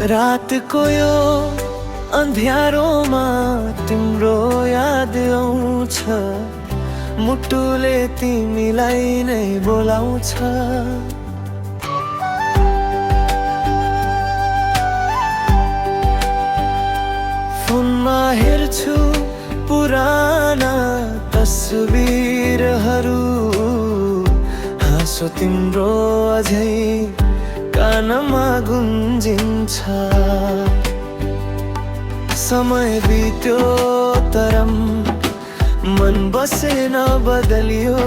रातको यो अँध्यारोमा तिम्रो याद आउँछ, मुटुले तिमीलाई नै बोलाउँछ। फोनमा हेर्छु पुराना तस्बिरहरू, हाँसो तिम्रो अझै कानमा गुन्जिन्छ। समय बित्यो तर मन बसेन बदलियो,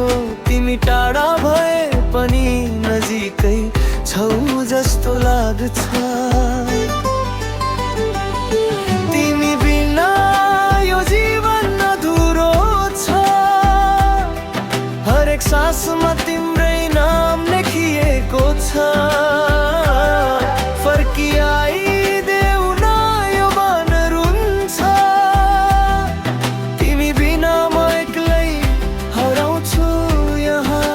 तिमी टाढा भए पनि नजिकै छौ जस्तो लाग्छ। तिमी बिना यो जीवन अधुरो छ, हरेक सासमा तिम्रै नाम लेखिएको छ। फर्किआइदेऊ न यो मन रुन्छ, तिमी बिना म एक्लै हराउँछु यहाँ।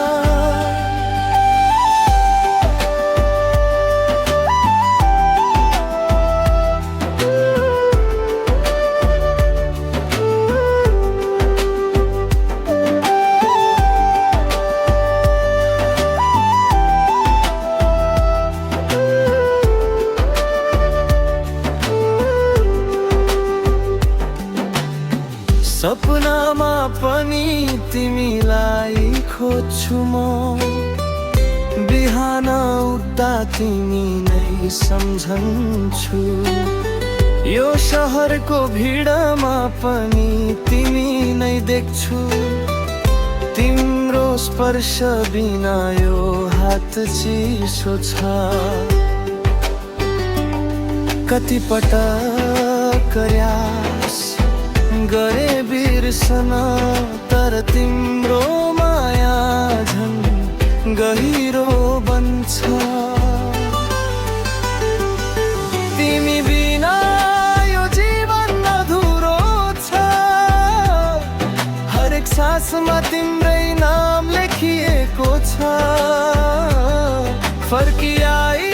सपनामा पनि तिमीलाई खोज्छु म, बिहान उठ्दा तिमी नै सम्झन्छु। यो शहरको भिडमा पनि तिमी नै देख्छु, तिम्रो स्पर्श बिना यो हात चिसो छ। कति पटक प्रयास गरे बिर्सन, तर तिम्रो माया झन् गहिरो बन्छ। तिमी बिना यो जीवन अधुरो छ, हरेक सासमा तिम्रै नाम लेखिएको छ। फर्किआइ